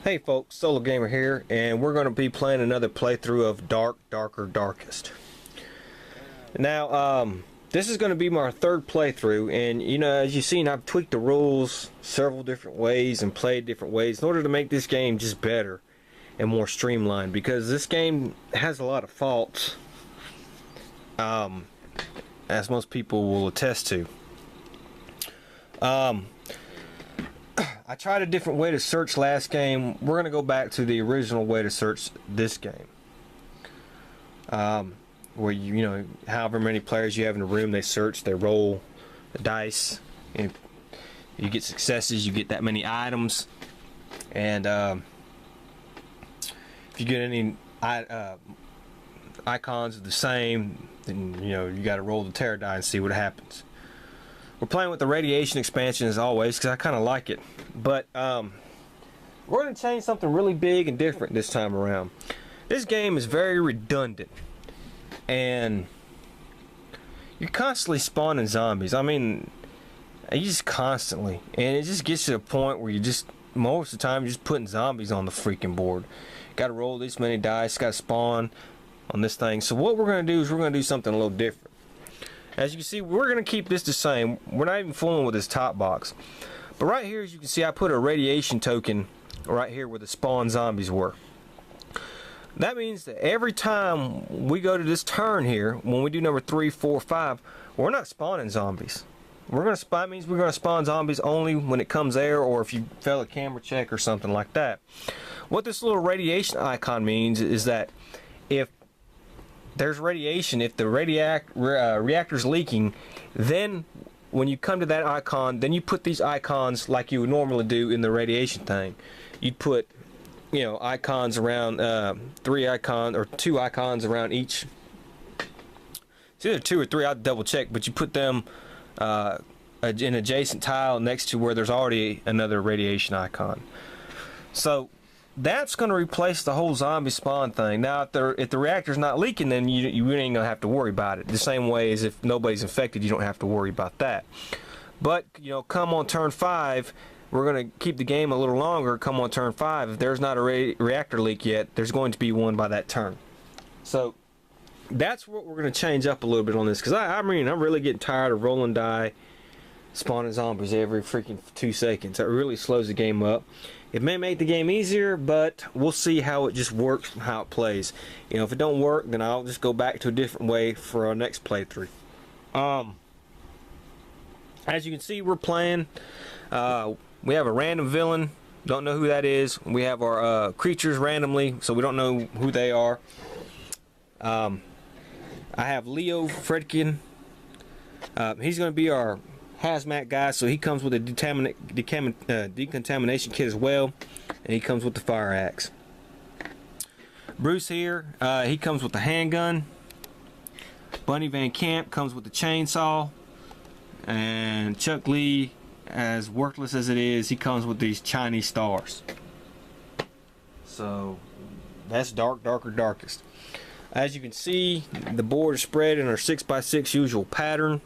Hey folks, SoloGamer here, and we're going to be playing another playthrough of Darkest. Now, this is going to be my third playthrough, and you know, as you've seen, I've tweaked the rules several different ways and played different ways in order to make this game just better and more streamlined, because this game has a lot of faults, as most people will attest to. I tried a different way to search last game. We're going to go back to the original way to search this game. Where you know, however many players you have in the room, they search, they roll the dice, and you get successes, you get that many items, and if you get any icons of the same, then you know you got to roll the terror die and see what happens. We're playing with the radiation expansion as always because I kind of like it, but we're going to change something really big and different this time around. This game is very redundant, and you're constantly spawning zombies. I mean, you just constantly, and it just gets to a point where you just, most of the time, you're just putting zombies on the freaking board. Got to roll this many dice, got to spawn on this thing. So what we're going to do is we're going to do something a little different. As you can see, we're going to keep this the same. We're not even fooling with this top box. But right here, as you can see, I put a radiation token right here where the spawn zombies were. That means that every time we go to this turn here, when we do number 3, 4, 5, we're not spawning zombies. That means we're going to spawn zombies only when it comes there, or if you fail a camera check or something like that. What this little radiation icon means is that if there's radiation, if the reactor's leaking, then when you come to that icon, then you put these icons like you would normally do in the radiation thing. You'd put, you know, icons around 2 icons around each. It's either 2 or 3, I'll double check, but you put them an adjacent tile next to where there's already another radiation icon. So that's going to replace the whole zombie spawn thing. Now, if the reactor's not leaking, then you ain't going to have to worry about it. The same way as if nobody's infected, you don't have to worry about that. But, you know, come on turn 5, we're going to keep the game a little longer. Come on turn 5, if there's not a reactor leak yet, there's going to be one by that turn. So that's what we're going to change up a little bit on this, because I'm really getting tired of rolling die, spawning zombies every freaking 2 seconds. That really slows the game up. It may make the game easier, but we'll see how it just works and how it plays. You know, if it don't work, then I'll just go back to a different way for our next playthrough. As you can see, we're playing. We have a random villain. Don't know who that is. We have our creatures randomly, so we don't know who they are. I have Leo Fredkin. He's going to be our hazmat guy, so he comes with a decontamination kit as well, and he comes with the fire axe. Bruce here, he comes with the handgun. Bunny Van Camp comes with the chainsaw, and Chuck Lee, as worthless as it is, he comes with these Chinese stars. So that's Darkest. As you can see, the board is spread in our 6x6 usual pattern.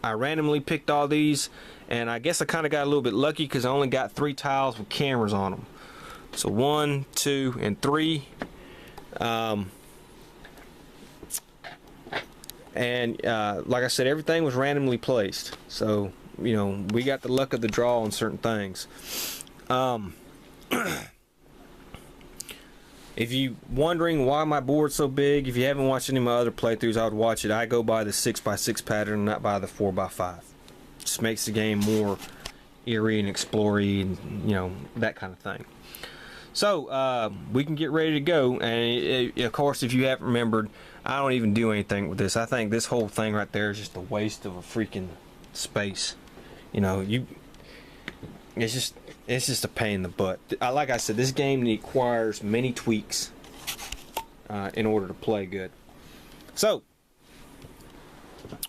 I randomly picked all these, and I guess I kind of got a little bit lucky because I only got 3 tiles with cameras on them. So 1, 2, and 3. Like I said, everything was randomly placed. So, you know, we got the luck of the draw on certain things. If you're wondering why my board's so big, if you haven't watched any of my other playthroughs, I would watch it. I go by the 6x6 pattern, not by the 4x5. Just makes the game more eerie and explory, and you know, that kind of thing. So we can get ready to go. And of course, if you haven't remembered, I don't even do anything with this. I think this whole thing right there is just a waste of a freaking space. You know, it's just a pain in the butt. Like I said, this game requires many tweaks in order to play good. So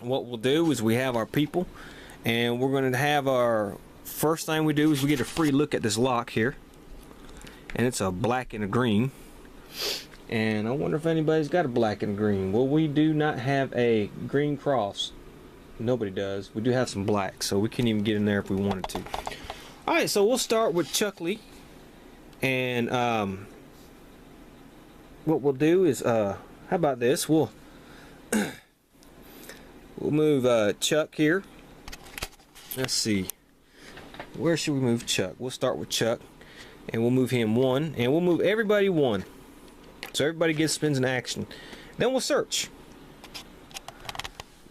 what we'll do is we have our people, and we're going to have our first thing we do is we get a free look at this lock here, and it's a black and a green. And I wonder if anybody's got a black and a green. Well, we do not have a green cross. Nobody does. We do have some black, so we can even get in there if we wanted to. Alright, so we'll start with Chuckley. And what we'll do is, how about this? We'll move Chuck here. Let's see. Where should we move Chuck? We'll start with Chuck. And we'll move him 1. And we'll move everybody 1. So everybody spins an action. Then we'll search.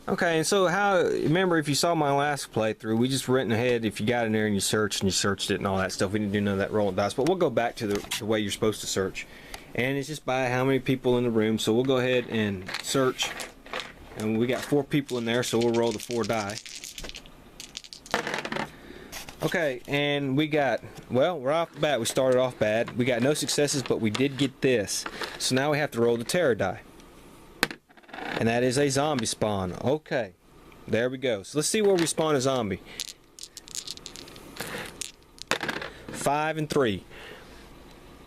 Okay, and so remember if you saw my last playthrough, we just went ahead, if you got in there and you searched it and all that stuff, we didn't do none of that rolling dice, but we'll go back to the way you're supposed to search. And it's just by how many people in the room, so we'll go ahead and search. And we got 4 people in there, so we'll roll the 4 die. Okay, and we got, well, we're off the bat, we started off bad. We got no successes, but we did get this. So now we have to roll the terror die. And that is a zombie spawn. Okay, there we go. So let's see where we spawn a zombie. 5 and 3.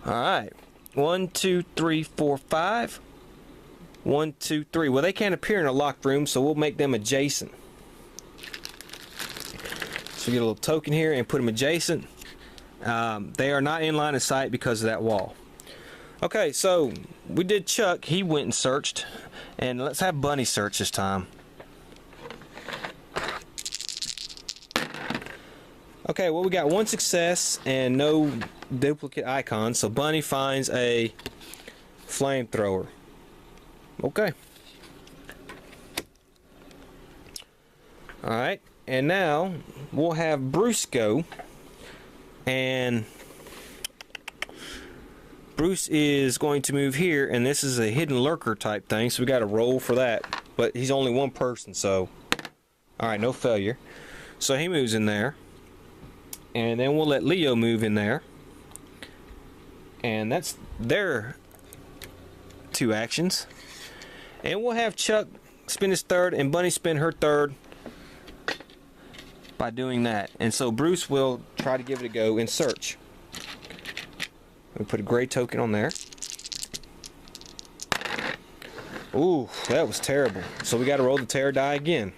Alright. 1, 2, 3, 4, 5. 1, 2, 3. Well, they can't appear in a locked room, so we'll make them adjacent. So we get a little token here and put them adjacent. They are not in line of sight because of that wall. Okay, so we did Chuck. He went and searched. And let's have Bunny search this time. Okay, well, we got 1 success and no duplicate icons. So Bunny finds a flamethrower. Okay. Alright, and now we'll have Bruce go. And Bruce is going to move here, and this is a hidden lurker type thing, so we got to roll for that. But he's only 1 person, so alright, no failure. So he moves in there, and then we'll let Leo move in there, and that's their 2 actions. And we'll have Chuck spin his 3rd and Bunny spin her 3rd by doing that. And so Bruce will try to give it a go and search. We put a gray token on there. Ooh, that was terrible. So we got to roll the terror die again.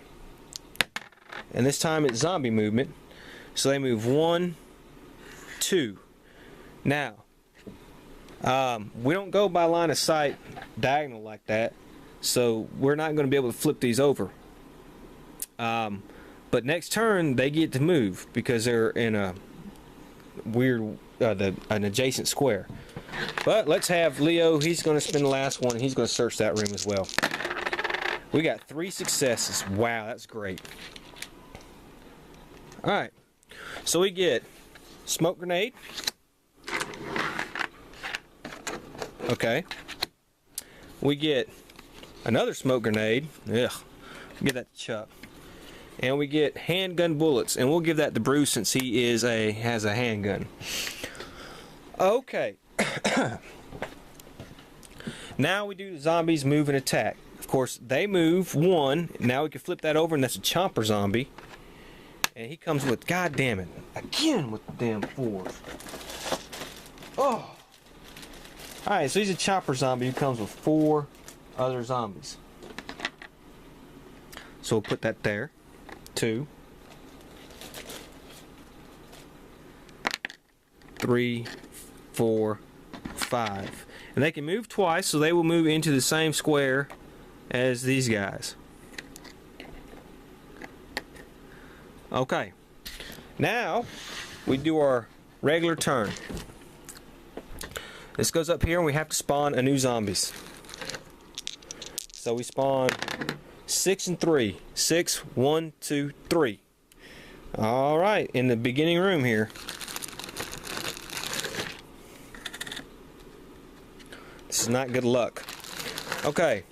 And this time it's zombie movement. So they move 1, 2. Now, we don't go by line of sight diagonal like that. So we're not going to be able to flip these over. But next turn they get to move because they're in a weird an adjacent square. But let's have Leo. He's going to spin the last one, and he's going to search that room as well. We got 3 successes. Wow, that's great. Alright, so we get smoke grenade. Okay. We get another smoke grenade. Ugh. Give that to Chuck. And we get handgun bullets, and we'll give that to Bruce since he has a handgun. Okay. Now we do the zombies move and attack. Of course, they move 1. Now we can flip that over, and that's a chomper zombie. And he comes with, god damn it, again with the damn 4. Oh. Alright, so he's a chopper zombie who comes with 4 other zombies. So we'll put that there. 2, 3, 4, 5. And they can move twice, so they will move into the same square as these guys. Okay. Now, we do our regular turn. This goes up here, and we have to spawn a new zombies. So we spawn 6 and 3. 6, 1, 2, 3. Alright, in the beginning room here. This is not good luck. Okay,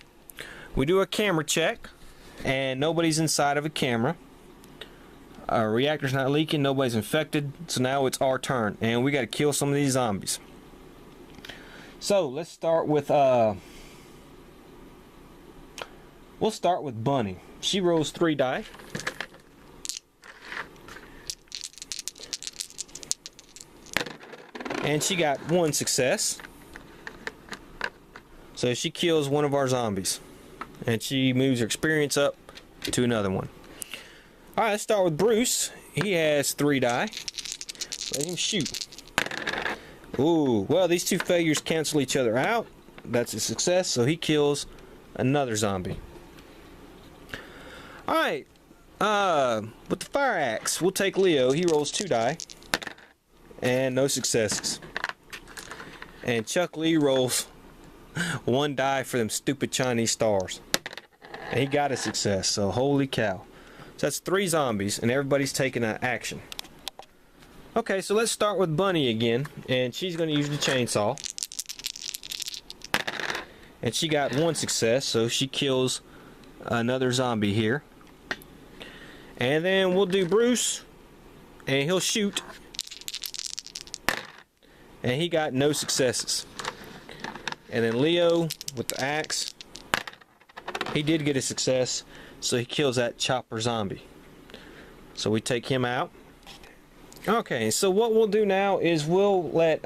we do a camera check, and nobody's inside of a camera. Our reactor's not leaking, nobody's infected, so now it's our turn, and we gotta kill some of these zombies. So, let's start with, we'll start with Bunny. She rolls 3 die. And she got 1 success. So she kills one of our zombies. And she moves her experience up to another one. Alright, let's start with Bruce. He has 3 die. Let him shoot. Ooh, well, these two failures cancel each other out. That's a success, so he kills another zombie. Alright, with the fire axe, we'll take Leo. He rolls 2 die. And no successes. And Chuck Lee rolls 1 die for them stupid Chinese stars. And he got a success, so holy cow. So that's 3 zombies, and everybody's taking an action. Okay, so let's start with Bunny again, and she's going to use the chainsaw. And she got 1 success, so she kills another zombie here. And then we'll do Bruce, and he'll shoot. And he got no successes. And then Leo with the axe, he did get a success, so he kills that chopper zombie. So we take him out. Okay, so what we'll do now is we'll let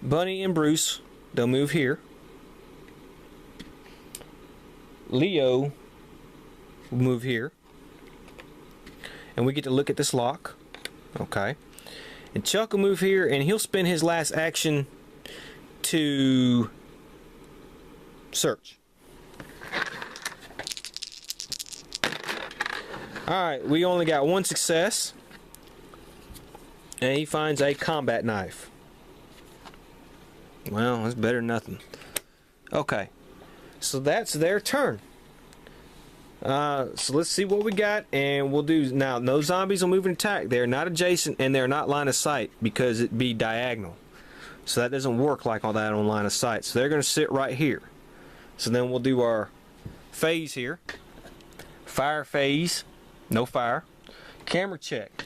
Bunny and Bruce, they'll move here. Leo will move here. And we get to look at this lock. Okay. And Chuck will move here, and he'll spend his last action to search. Alright, we only got 1 success. And he finds a combat knife. Well, that's better than nothing. Okay. So that's their turn. So let's see what we got, and we'll do now. No zombies will move and attack. They're not adjacent, and they're not line of sight because it'd be diagonal. So that doesn't work like all that on line of sight. So they're going to sit right here. So then we'll do our phase here. Fire phase. No fire. Camera check.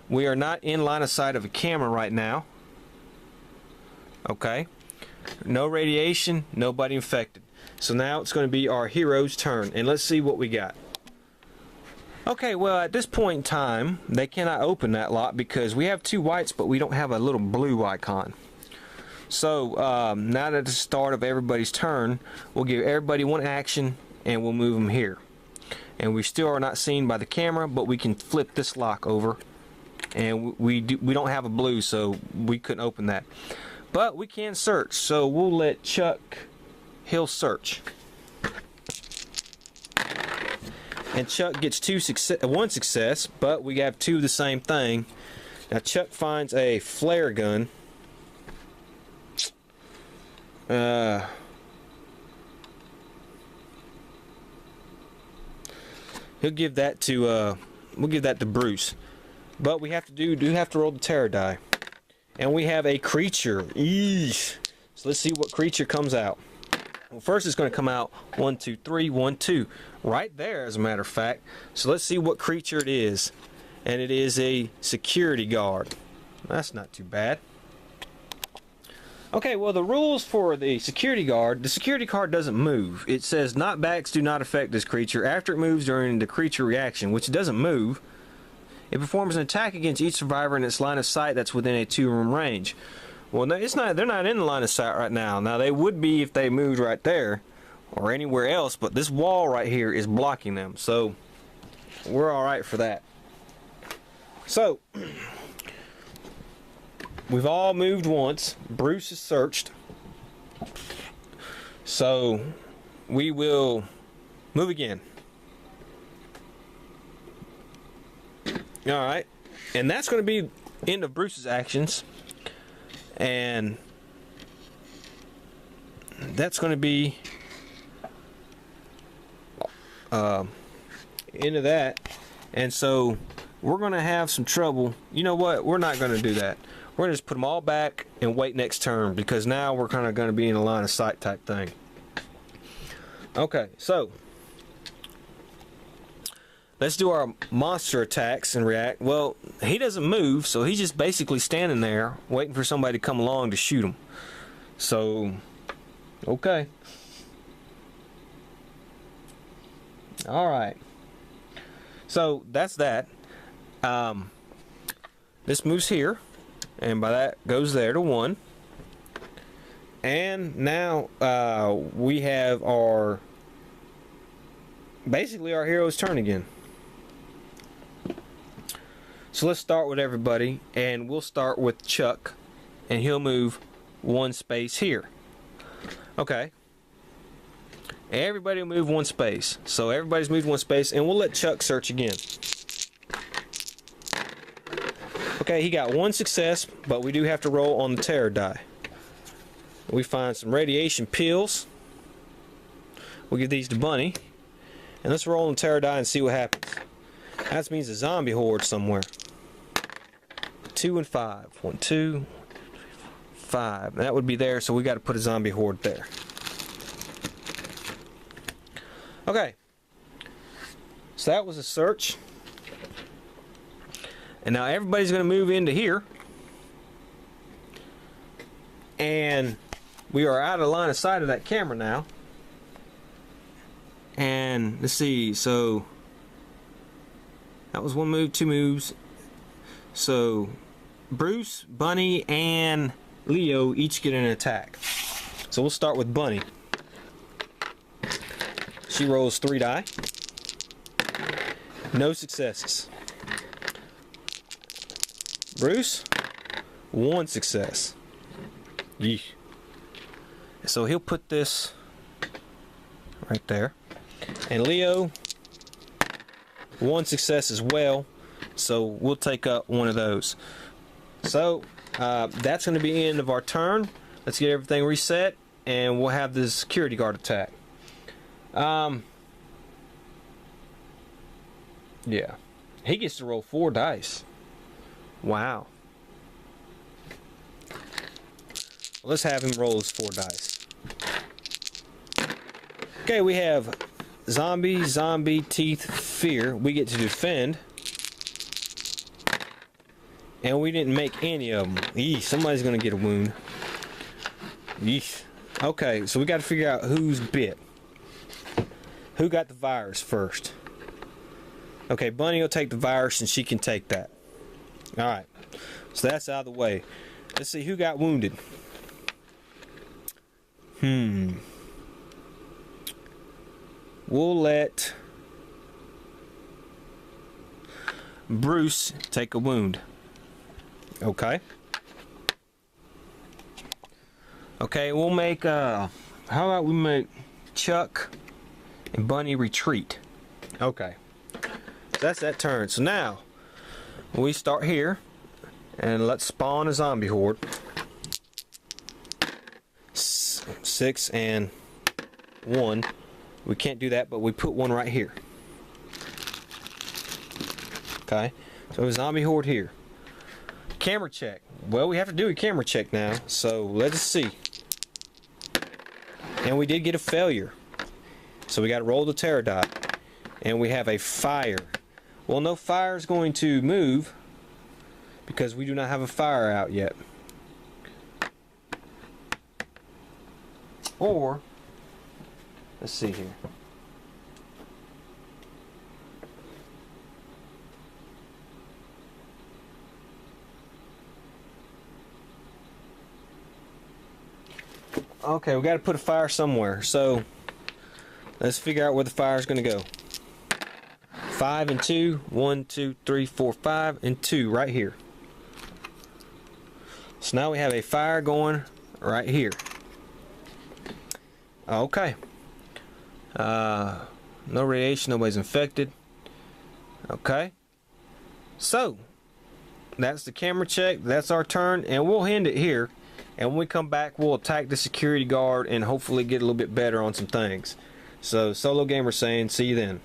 We are not in line of sight of a camera right now. Okay. No radiation. Nobody infected. So now it's going to be our hero's turn, and let's see what we got. Okay, well, at this point in time, they cannot open that lock because we have 2 whites, but we don't have a little blue icon. So now at the start of everybody's turn, we'll give everybody 1 action, and we'll move them here. And we still are not seen by the camera, but we can flip this lock over, and we don't have a blue, so we couldn't open that. But we can search, so we'll let Chuck. He'll search. And Chuck gets 1 success, but we have 2 of the same thing. Now Chuck finds a flare gun. He'll give that to we'll give that to Bruce. But we have to do have to roll the terror die. And we have a creature. Eesh. So let's see what creature comes out. Well, first it's going to come out 1, 2, 3, 1, 2. Right there, as a matter of fact. So let's see what creature it is. And it is a security guard. That's not too bad. Okay, well, the rules for the security guard doesn't move. It says knockbacks do not affect this creature. After it moves during the creature reaction, which it doesn't move, it performs an attack against each survivor in its line of sight that's within a 2-room range. Well, no, it's not. They're not in the line of sight right now. Now they would be if they moved right there or anywhere else, but this wall right here is blocking them, so we're all right for that. So we've all moved once. Bruce is searched, so we will move again. All right, and that's going to be the end of Bruce's actions. And that's going to be into that. And so we're going to have some trouble. You know what? We're not going to do that. We're going to just put them all back and wait next turn, because now we're kind of going to be in a line of sight type thing. Okay, so let's do our monster attacks and react. Well, he doesn't move, so he's just basically standing there waiting for somebody to come along to shoot him. So, okay. Alright. So, that's that. This moves here, and by that goes there to 1. And now we have our, basically our hero's turn again. So let's start with everybody, and we'll start with Chuck, and he'll move one space here. Okay. Everybody will move one space. So everybody's moved one space, and we'll let Chuck search again. Okay, he got one success, but we do have to roll on the terror die. We find some radiation pills. We'll give these to Bunny. And let's roll on the terror die and see what happens. That means a zombie horde somewhere. 2 and 5. 1, 2, 5. That would be there, so we got to put a zombie horde there. Okay. So that was a search. And now everybody's going to move into here. And we are out of line of sight of that camera now. And let's see, so that was one move, two moves. So Bruce, Bunny, and Leo each get an attack. So we'll start with Bunny. She rolls 3 die. No successes. Bruce, 1 success. Yeesh. So he'll put this right there. And Leo, 1 success as well. So we'll take up one of those. So that's going to be the end of our turn. Let's get everything reset, and we'll have the security guard attack. Yeah, he gets to roll 4 dice. Wow. Well, let's have him roll his 4 dice. Okay, we have zombie, teeth, fear. We get to defend. And we didn't make any of them. Eesh, somebody's going to get a wound. Eesh. Okay, so we got to figure out who's bit. Who got the virus first? Okay, Bunny will take the virus and she can take that. Alright, so that's out of the way. Let's see who got wounded. We'll let Bruce take a wound. Okay. Okay, we'll make how about we make Chuck and Bunny retreat. Okay. So that's that turn. So now we start here and let's spawn a zombie horde. 6 and 1. We can't do that, but we put one right here. Okay. So a zombie horde here. Camera check. Well, we have to do a camera check now, so let's see. And we did get a failure. So we got to roll the terror die. And we have a fire. Well, no fire is going to move because we do not have a fire out yet. Or, let's see here. Okay, we got to put a fire somewhere. So let's figure out where the fire is going to go. 5 and 2. 1, 2, 3, 4, 5 and 2 right here. So now we have a fire going right here. Okay. No radiation, nobody's infected. Okay. So that's the camera check. That's our turn, and we'll end it here. And when we come back, we'll attack the security guard and hopefully get a little bit better on some things. So SoloGamer saying, see you then.